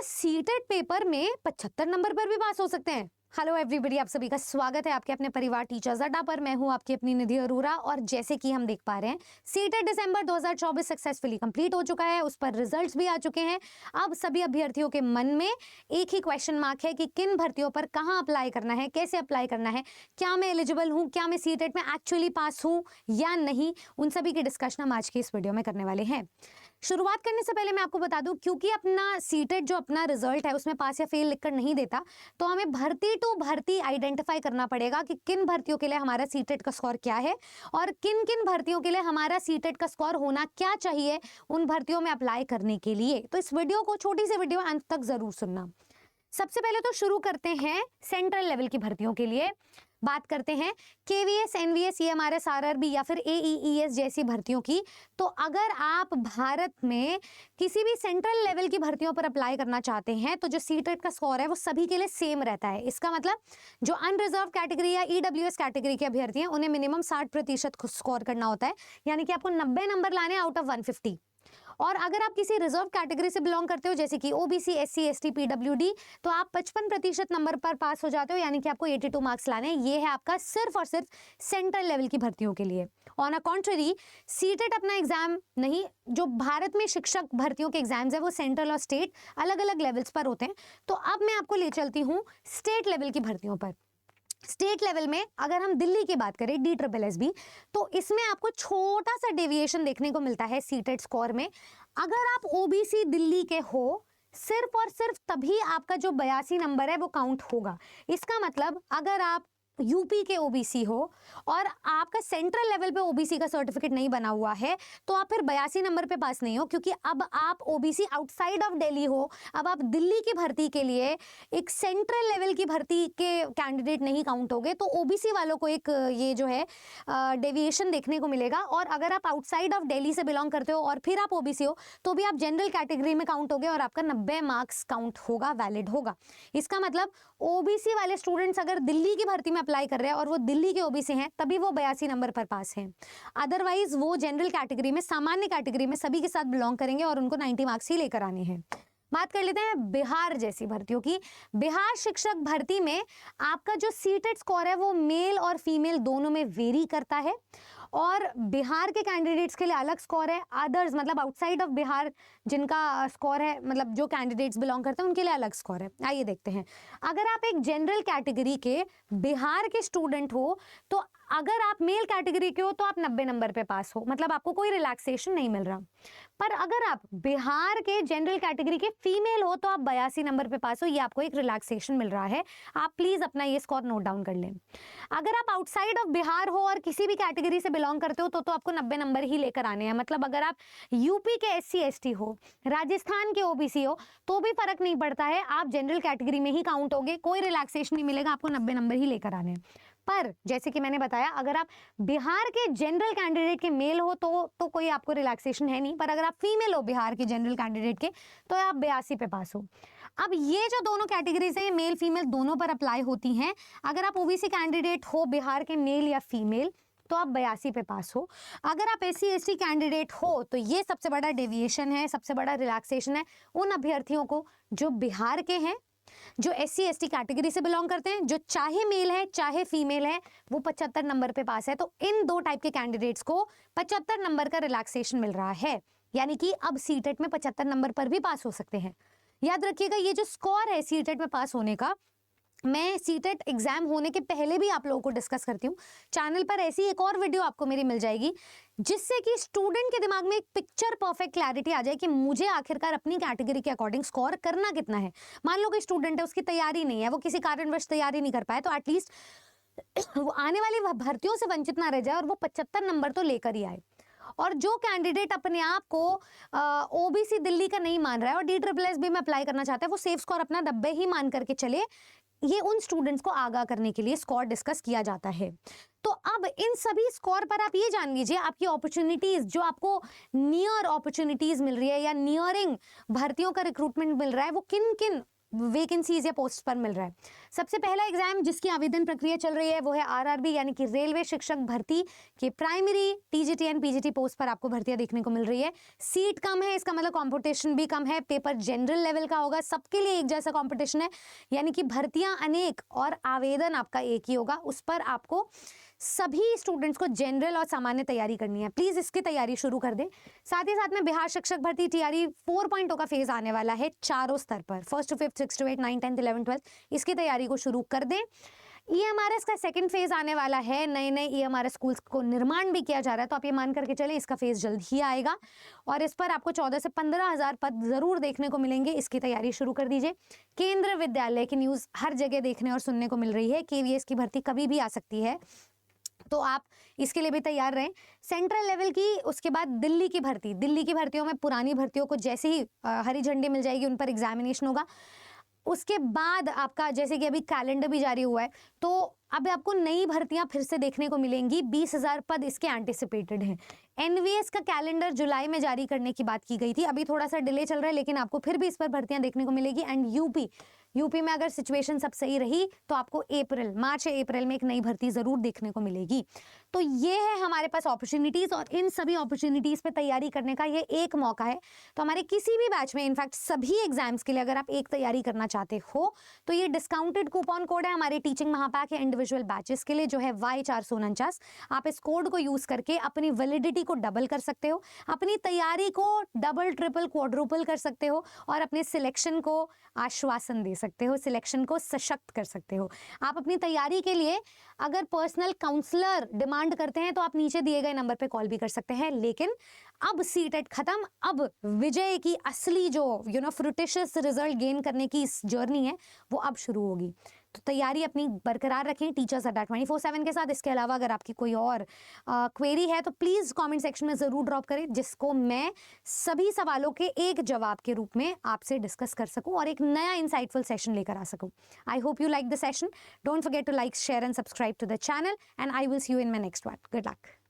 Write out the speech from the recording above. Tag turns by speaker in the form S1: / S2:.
S1: क्या CTET paper में 75 number पर भी पास हो सकते हैं? हेलो एवरीबॉडी, आप सभी का स्वागत है आपके अपने परिवार टीचर्स अड्डा पर। मैं हूं आपकी अपनी निधि अरोरा और जैसे कि हम देख पा रहे हैं सीटेट दिसंबर 2024 सक्सेसफुली कंप्लीट हो चुका है, उस पर रिजल्ट्स भी आ चुके हैं। अब सभी अभ्यर्थियों के मन में एक ही क्वेश्चन मार्क है कि किन भर्तियों पर कहाँ अप्लाई करना है, कैसे अप्लाई करना है, क्या मैं एलिजिबल हूँ, क्या मैं सीटेट में एक्चुअली पास हूँ या नहीं। उन सभी की डिस्कशन हम आज की इस वीडियो में करने वाले हैं। शुरुआत करने से पहले मैं आपको बता दूं, क्योंकि अपना सीटेट जो अपना रिजल्ट है उसमें पास या फेल लिखकर नहीं देता, तो हमें भर्ती टू भर्ती आइडेंटिफाई करना पड़ेगा कि किन भर्तियों के लिए हमारा सीटेट का स्कोर क्या है और किन किन भर्तियों के लिए हमारा सीटेट का स्कोर होना क्या चाहिए उन भर्तियों में अप्लाई करने के लिए। तो इस वीडियो को, छोटी सी वीडियो, अंत तक जरूर सुनना। सबसे पहले तो शुरू करते हैं सेंट्रल लेवल की भर्तियों के लिए। बात करते हैं केवीएस, एनवीएस, ईएमआरएस, आरआरबी या फिर एईईएस जैसी भर्तियों की। तो अगर आप भारत में किसी भी सेंट्रल लेवल की भर्तियों पर अप्लाई करना चाहते हैं तो जो सीटेट का स्कोर है वो सभी के लिए सेम रहता है। इसका मतलब जो अनरिजर्व कैटेगरी या ईडब्ल्यूएस कैटेगरी के अभ्यर्थी हैं उन्हें मिनिमम 60% स्कोर करना होता है, यानी कि आपको 90 नंबर लाने आउट ऑफ 150। और अगर आप किसी रिजर्व कैटेगरी से बिलोंग करते हो जैसे कि ओबीसी, एससी, एसटी, पीडब्ल्यूडी, तो आप 55% नंबर पर पास हो जाते हो, यानी कि आपको 82 मार्क्स लाने हैं। ये है आपका सिर्फ और सिर्फ सेंट्रल लेवल की भर्तियों के लिए। ऑन अ कॉन्ट्ररी, सीटेट अपना एग्जाम नहीं, जो भारत में शिक्षक भर्तियों के एग्जाम्स है वो सेंट्रल और स्टेट अलग अलग लेवल्स पर होते हैं। तो अब मैं आपको ले चलती हूँ स्टेट लेवल की भर्तियों पर। स्टेट लेवल में अगर हम दिल्ली की बात करें, DSSB, तो इसमें आपको छोटा सा डेविएशन देखने को मिलता है सीटेट स्कोर में। अगर आप ओबीसी दिल्ली के हो, सिर्फ और सिर्फ तभी आपका जो 82 नंबर है वो काउंट होगा। इसका मतलब अगर आप यूपी के ओबीसी हो और आपका सेंट्रल लेवल पे ओबीसी का सर्टिफिकेट नहीं बना हुआ है तो आप फिर 82 नंबर पे पास नहीं हो, क्योंकि अब आप ओबीसी आउटसाइड ऑफ दिल्ली हो। अब आप दिल्ली की भर्ती के लिए एक सेंट्रल लेवल की भर्ती के कैंडिडेट नहीं काउंट होगे। तो ओबीसी वालों को एक ये जो है डेविएशन देखने को मिलेगा। और अगर आप आउटसाइड ऑफ दिल्ली से बिलोंग करते हो और फिर आप ओबीसी हो तो भी आप जनरल कैटेगरी में काउंट होगे और आपका 90 मार्क्स काउंट होगा, वैलिड होगा। इसका मतलब ओबीसी वाले स्टूडेंट्स अगर दिल्ली की भर्ती में अप्लाई कर रहे हैं और वो दिल्ली के ओबीसी हैं तभी वो 82 नंबर पर पास हैं। अदरवाइज वो जनरल कैटेगरी में, सामान्य कैटेगरी में सभी के साथ बिलोंग करेंगे और उनको 90 मार्क्स ही लेकर आने हैं। बात कर लेते हैं बिहार जैसी भर्तियों की। बिहार शिक्षक भर्ती में आपका जो सीटेट स्कोर है वो मेल और फीमेल दोनों में वेरी करता है और बिहार के कैंडिडेट्स के लिए अलग स्कोर है। अदर्स मतलब आउटसाइड ऑफ बिहार जिनका स्कोर है, मतलब जो कैंडिडेट्स बिलोंग करते हैं उनके लिए अलग स्कोर है। आइए देखते हैं। अगर आप एक जनरल कैटेगरी के बिहार के स्टूडेंट हो तो अगर आप मेल कैटेगरी के हो तो आप 90 नंबर पे पास हो, मतलब आपको कोई रिलैक्सेशन नहीं मिल रहा। पर अगर आप बिहार के जनरल कैटेगरी के फीमेल हो तो आप 82 नंबर पे पास हो, ये आपको एक रिलैक्सेशन मिल रहा है। आप प्लीज अपना ये स्कोर नोट डाउन कर लें। अगर आप आउटसाइड ऑफ बिहार हो और किसी भी कैटेगरी से बिलोंग करते हो तो आपको 90 नंबर ही लेकर आने हैं। मतलब अगर आप यूपी के एससी एसटी हो, राजस्थान के ओबीसी हो तो भी फर्क नहीं पड़ता है, आप जनरल कैटेगरी में ही काउंट होगे, कोई रिलैक्सेशन नहीं मिलेगा, आपको 90 नंबर ही लेकर आने हैं। पर जैसे कि मैंने बताया, अगर आप बिहार के जनरल कैंडिडेट के मेल हो तो कोई आपको रिलैक्सेशन है नहीं, पर अगर आप फीमेल हो बिहार के जनरल कैंडिडेट के तो आप 82 पे पास हो। अब ये जो दोनों कैटेगरीज हैं, मेल फीमेल दोनों पर अप्लाई होती हैं। अगर आप ओबीसी कैंडिडेट हो बिहार के, मेल या फीमेल, तो आप 82 पे पास हो। अगर आप एससी एसटी कैंडिडेट हो तो ये सबसे बड़ा डेविएशन है, सबसे बड़ा रिलैक्सेशन है उन अभ्यर्थियों को जो बिहार के हैं, जो एससी एसटी कैटेगरी से बिलोंग करते हैं, जो चाहे मेल है चाहे फीमेल है, वो 75 नंबर पे पास है। तो इन दो टाइप के कैंडिडेट्स को 75 नंबर का रिलैक्सेशन मिल रहा है, यानी कि अब सीटेट में 75 नंबर पर भी पास हो सकते हैं। याद रखिएगा, ये जो स्कोर है सीटेट में पास होने का, मैं सीटेट एग्जाम होने के पहले भी आप लोगों को डिस्कस करती हूँ। चैनल पर ऐसी एक और वीडियो आपको मेरी मिल जाएगी जिससे कि स्टूडेंट के दिमाग में एक पिक्चर परफेक्ट क्लैरिटी आ जाए कि मुझे आखिरकार अपनी कैटेगरी के अकॉर्डिंग स्कोर करना कितना है। मान लो कोई स्टूडेंट है, उसकी तैयारी नहीं है, वो किसी कारणवश तैयारी नहीं कर पाए, तो एटलीस्ट वो आने वाली भर्तियों से वंचित ना रह जाए और वो 75 नंबर तो लेकर ही आए। और जो कैंडिडेट अपने आप को ओबीसी दिल्ली का नहीं मान रहा है और DSSB में अप्लाई करना चाहता है, वो सेफ स्कोर अपना 90 ही मान करके चले। ये उन स्टूडेंट्स को आगाह करने के लिए स्कोर डिस्कस किया जाता है। तो अब इन सभी स्कोर पर आप ये जान लीजिए आपकी अपॉर्चुनिटीज, जो आपको नियर अपॉर्चुनिटीज मिल रही है या नियरिंग भर्तियों का रिक्रूटमेंट मिल रहा है, वो किन किन वैकेंसीज या पोस्ट पर मिल रहा है। सबसे पहला एग्जाम जिसकी आवेदन प्रक्रिया चल रही है वो है आरआरबी यानी कि रेलवे शिक्षक भर्ती के primary TGT and PGT post पर आपको भर्तियां देखने को मिल रही है। सीट कम है, इसका मतलब कंपटीशन भी कम है, पेपर जनरल लेवल का होगा, सबके लिए एक जैसा कंपटीशन है, यानी कि भर्तियां अनेक और आवेदन आपका एक ही होगा। उस पर आपको सभी स्टूडेंट्स को जनरल और सामान्य तैयारी करनी है। प्लीज इसकी तैयारी शुरू कर दें। साथ ही साथ में बिहार शिक्षक भर्ती टीआरई 4.0 का फेज आने वाला है चारों स्तर पर, 1st to 5th, 6th to 8th, 9th, 10th, 11th, 12th, इसकी तैयारी को शुरू कर दें। ईएमआरएस का सेकंड फेज आने वाला है, नए नए ईएमआरएस स्कूल्स को निर्माण भी किया जा रहा है, तो आप ये मान करके चले इसका फेज जल्द ही आएगा और इस पर आपको 14 से 15,000 पद जरूर देखने को मिलेंगे, इसकी तैयारी शुरू कर दीजिए। केंद्र विद्यालय की न्यूज हर जगह देखने और सुनने को मिल रही है, केवीएस की भर्ती कभी भी आ सकती है, तो आप इसके लिए भी तैयार रहें। सेंट्रल लेवल की, उसके बाद दिल्ली की भर्ती, दिल्ली की भर्तियों में पुरानी भर्तियों को जैसे ही हरी झंडी मिल जाएगी उन पर एग्जामिनेशन होगा। उसके बाद आपका जैसे कि अभी कैलेंडर भी जारी हुआ है, तो अब आपको नई भर्तियां फिर से देखने को मिलेंगी। 20,000 पद इसके एंटिसिपेटेड हैं। एनवीएस का कैलेंडर जुलाई में जारी करने की बात की गई थी, अभी थोड़ा सा डिले चल रहा है, लेकिन आपको फिर भी इस पर भर्तियां देखने को मिलेगी। एंड यूपी में अगर सिचुएशन सब सही रही तो आपको मार्च या अप्रैल में एक नई भर्ती जरूर देखने को मिलेगी। तो ये है हमारे पास अपॉर्चुनिटीज और इन सभी अपॉर्चुनिटीज पे तैयारी करने का ये एक मौका है। तो हमारे किसी भी बैच में, इनफैक्ट सभी एग्जाम्स के लिए अगर आप एक तैयारी करना चाहते हो तो ये डिस्काउंटेड कूपन कोड है हमारे टीचिंग महापैक या इंडिविजुअल बैचेस के लिए, जो है Y449। आप इस कोड को यूज करके अपनी वैलिडिटी को डबल कर सकते हो, अपनी तैयारी को डबल ट्रिपल क्वाड्रुपल कर सकते हो और अपने सिलेक्शन को आश्वासन दे सकते हो, सिलेक्शन को सशक्त कर सकते हो। आप अपनी तैयारी के लिए अगर पर्सनल काउंसलर डिमांड करते हैं तो आप नीचे दिए गए नंबर पे कॉल भी कर सकते हैं। लेकिन अब सीटेट खत्म, अब विजय की असली जो फ्रूटिशियस रिजल्ट गेन करने की इस जर्नी है वो अब शुरू होगी। तो तैयारी अपनी बरकरार रखें टीचर्स अड्डा 24/7 के साथ। इसके अलावा अगर आपकी कोई और क्वेरी है तो प्लीज़ कमेंट सेक्शन में ज़रूर ड्रॉप करें, जिसको मैं सभी सवालों के एक जवाब के रूप में आपसे डिस्कस कर सकूं और एक नया इंसाइटफुल सेशन लेकर आ सकूं। I hope you like the session. Don't forget to like, share and subscribe to the channel and I will see you in my next one. Good luck.